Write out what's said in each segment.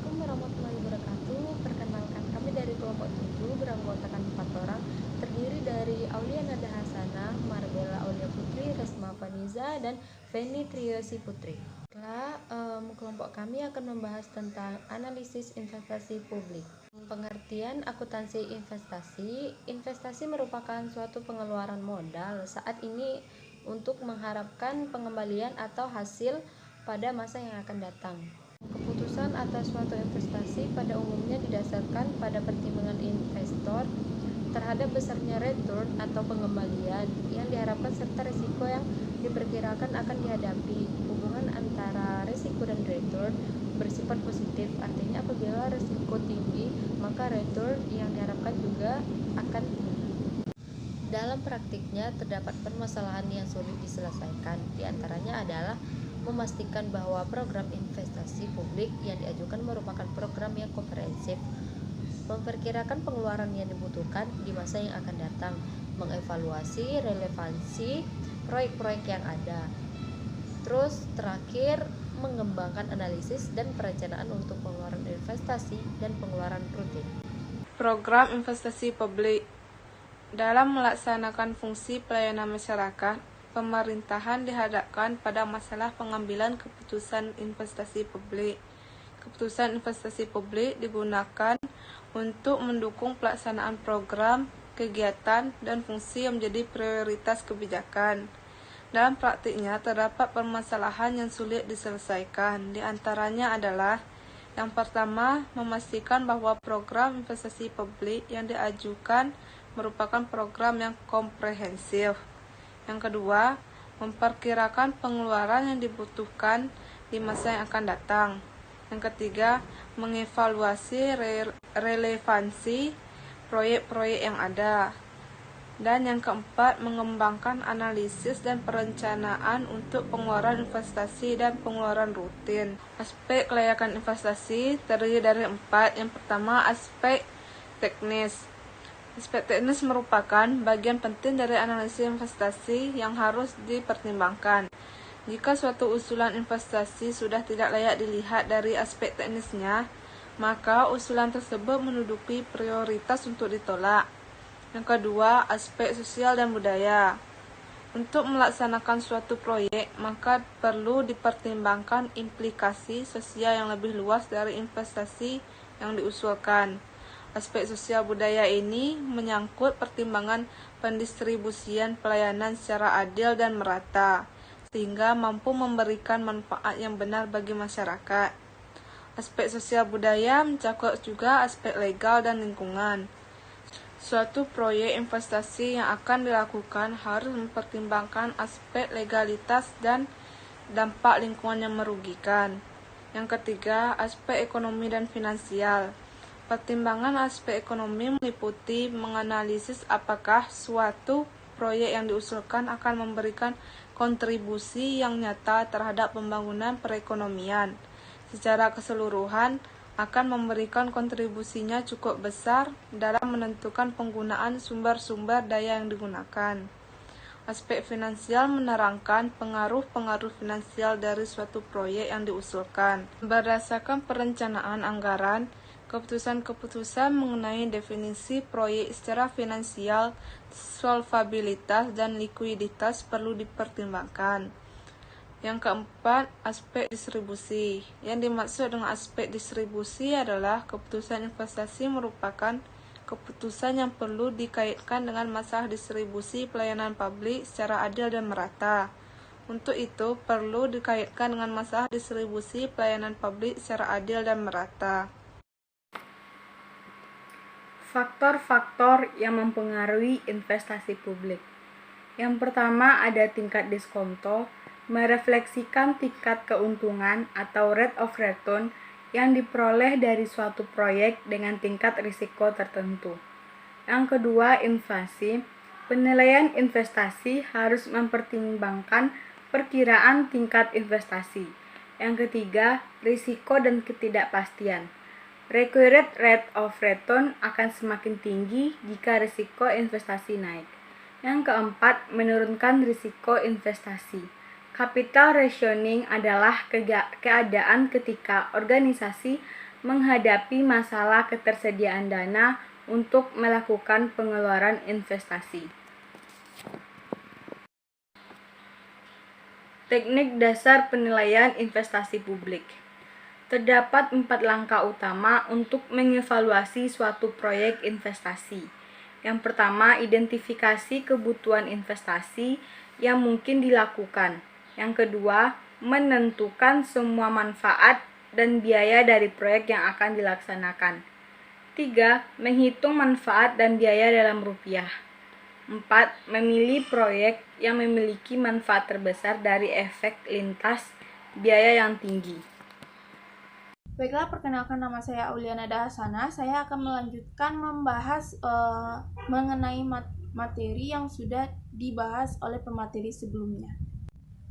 Assalamualaikum warahmatullahi wabarakatuh. Perkenalkan, kami dari kelompok 7 beranggotakan 4 orang, terdiri dari Aulia Nada Hasanah, Marbella Aulia Putri, Resma Faniza, dan Feni Triosi Putri. Kelompok kami akan membahas tentang analisis investasi publik. Pengertian akuntansi investasi. Investasi merupakan suatu pengeluaran modal saat ini untuk mengharapkan pengembalian atau hasil pada masa yang akan datang. Keputusan atas suatu investasi pada umumnya didasarkan pada pertimbangan investor terhadap besarnya return atau pengembalian yang diharapkan serta risiko yang diperkirakan akan dihadapi. Hubungan antara risiko dan return bersifat positif, artinya apabila risiko tinggi, maka return yang diharapkan juga akan tinggi. Dalam praktiknya terdapat permasalahan yang sulit diselesaikan. Di antaranya adalah memastikan bahwa program investasi publik yang diajukan merupakan program yang komprehensif, memperkirakan pengeluaran yang dibutuhkan di masa yang akan datang, mengevaluasi relevansi proyek-proyek yang ada. Terus terakhir, mengembangkan analisis dan perencanaan untuk pengeluaran investasi dan pengeluaran rutin. Program investasi publik. Dalam melaksanakan fungsi pelayanan masyarakat, pemerintahan dihadapkan pada masalah pengambilan keputusan investasi publik. Keputusan investasi publik digunakan untuk mendukung pelaksanaan program, kegiatan, dan fungsi yang menjadi prioritas kebijakan. Dalam praktiknya terdapat permasalahan yang sulit diselesaikan. Di antaranya adalah yang pertama, memastikan bahwa program investasi publik yang diajukan merupakan program yang komprehensif. Yang kedua, memperkirakan pengeluaran yang dibutuhkan di masa yang akan datang. Yang ketiga, mengevaluasi relevansi proyek-proyek yang ada. Dan yang keempat, mengembangkan analisis dan perencanaan untuk pengeluaran investasi dan pengeluaran rutin. Aspek kelayakan investasi terdiri dari 4. Yang pertama, aspek teknis. Aspek teknis merupakan bagian penting dari analisis investasi yang harus dipertimbangkan. Jika suatu usulan investasi sudah tidak layak dilihat dari aspek teknisnya, maka usulan tersebut menduduki prioritas untuk ditolak. Yang kedua, aspek sosial dan budaya. Untuk melaksanakan suatu proyek, maka perlu dipertimbangkan implikasi sosial yang lebih luas dari investasi yang diusulkan. Aspek sosial budaya ini menyangkut pertimbangan pendistribusian pelayanan secara adil dan merata, sehingga mampu memberikan manfaat yang benar bagi masyarakat. Aspek sosial budaya mencakup juga aspek legal dan lingkungan. Suatu proyek investasi yang akan dilakukan harus mempertimbangkan aspek legalitas dan dampak lingkungan yang merugikan. Yang ketiga, aspek ekonomi dan finansial. Pertimbangan aspek ekonomi meliputi menganalisis apakah suatu proyek yang diusulkan akan memberikan kontribusi yang nyata terhadap pembangunan perekonomian. Secara keseluruhan, akan memberikan kontribusinya cukup besar dalam menentukan penggunaan sumber-sumber daya yang digunakan. Aspek finansial menerangkan pengaruh-pengaruh finansial dari suatu proyek yang diusulkan. Berdasarkan perencanaan anggaran, keputusan-keputusan mengenai definisi proyek secara finansial, solvabilitas, dan likuiditas perlu dipertimbangkan. Yang keempat, aspek distribusi. Yang dimaksud dengan aspek distribusi adalah keputusan investasi merupakan keputusan yang perlu dikaitkan dengan masalah distribusi pelayanan publik secara adil dan merata. Untuk itu, perlu dikaitkan dengan masalah distribusi pelayanan publik secara adil dan merata. Faktor-faktor yang mempengaruhi investasi publik. Yang pertama ada tingkat diskonto, merefleksikan tingkat keuntungan atau rate of return yang diperoleh dari suatu proyek dengan tingkat risiko tertentu. Yang kedua, inflasi. Penilaian investasi harus mempertimbangkan perkiraan tingkat investasi. Yang ketiga, risiko dan ketidakpastian. Required rate of return akan semakin tinggi jika risiko investasi naik. Yang keempat, menurunkan risiko investasi. Capital rationing adalah keadaan ketika organisasi menghadapi masalah ketersediaan dana untuk melakukan pengeluaran investasi. Teknik dasar penilaian investasi publik. Terdapat 4 langkah utama untuk mengevaluasi suatu proyek investasi. Yang pertama, identifikasi kebutuhan investasi yang mungkin dilakukan. Yang kedua, menentukan semua manfaat dan biaya dari proyek yang akan dilaksanakan. 3. Menghitung manfaat dan biaya dalam rupiah. 4. Memilih proyek yang memiliki manfaat terbesar dari efek lintas biaya yang tinggi. Baiklah, perkenalkan, nama saya Auliana Dahasana. Saya akan melanjutkan membahas mengenai materi yang sudah dibahas oleh pemateri sebelumnya.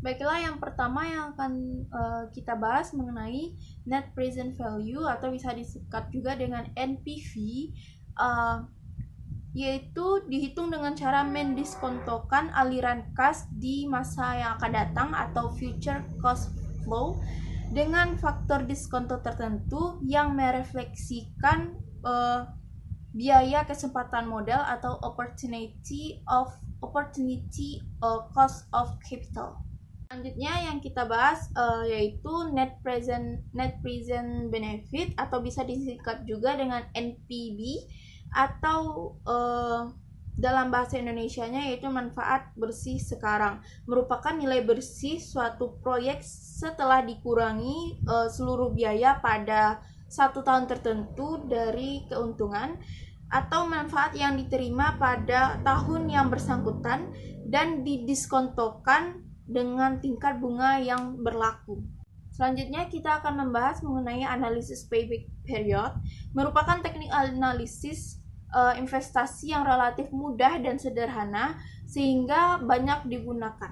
Baiklah, yang pertama yang akan kita bahas mengenai Net Present Value atau bisa disingkat juga dengan NPV, yaitu dihitung dengan cara mendiskontokan aliran kas di masa yang akan datang atau future cost flow dengan faktor diskonto tertentu yang merefleksikan biaya kesempatan modal atau opportunity cost of capital. Selanjutnya yang kita bahas yaitu net present benefit atau bisa disingkat juga dengan NPB atau dalam bahasa Indonesianya yaitu manfaat bersih sekarang, merupakan nilai bersih suatu proyek setelah dikurangi seluruh biaya pada 1 tahun tertentu dari keuntungan atau manfaat yang diterima pada tahun yang bersangkutan dan didiskontokan dengan tingkat bunga yang berlaku. Selanjutnya kita akan membahas mengenai analisis payback period, merupakan teknik analisis investasi yang relatif mudah dan sederhana sehingga banyak digunakan.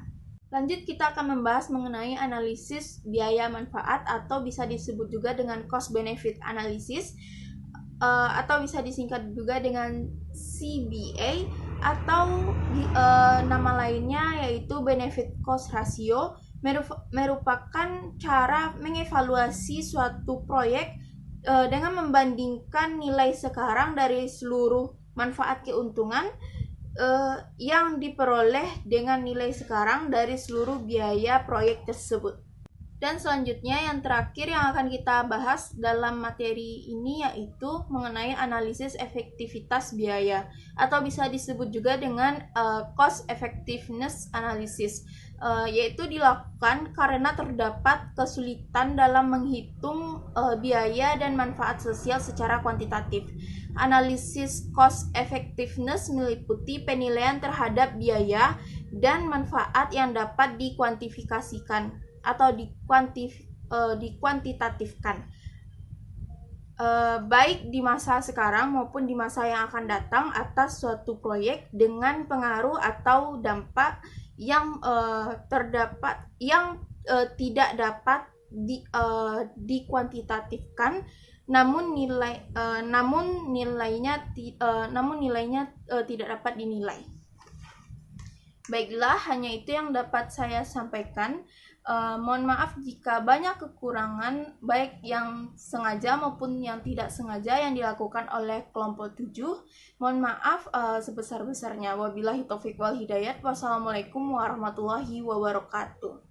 Lanjut, kita akan membahas mengenai analisis biaya manfaat atau bisa disebut juga dengan cost benefit analysis atau bisa disingkat juga dengan CBA atau nama lainnya yaitu benefit cost ratio, merupakan cara mengevaluasi suatu proyek dengan membandingkan nilai sekarang dari seluruh manfaat keuntungan yang diperoleh dengan nilai sekarang dari seluruh biaya proyek tersebut. Dan selanjutnya yang terakhir yang akan kita bahas dalam materi ini yaitu mengenai analisis efektivitas biaya atau bisa disebut juga dengan cost effectiveness analysis, yaitu dilakukan karena terdapat kesulitan dalam menghitung biaya dan manfaat sosial secara kuantitatif. Analisis cost effectiveness meliputi penilaian terhadap biaya dan manfaat yang dapat dikuantifikasikan atau dikuantitatifkan, baik di masa sekarang maupun di masa yang akan datang atas suatu proyek dengan pengaruh atau dampak yang tidak dapat dikuantitatifkan, namun nilainya tidak dapat dinilai. Baiklah, hanya itu yang dapat saya sampaikan. Mohon maaf jika banyak kekurangan baik yang sengaja maupun yang tidak sengaja yang dilakukan oleh kelompok 7. Mohon maaf sebesar-besarnya. Wabillahi taufiq wal hidayat. Wassalamualaikum warahmatullahi wabarakatuh.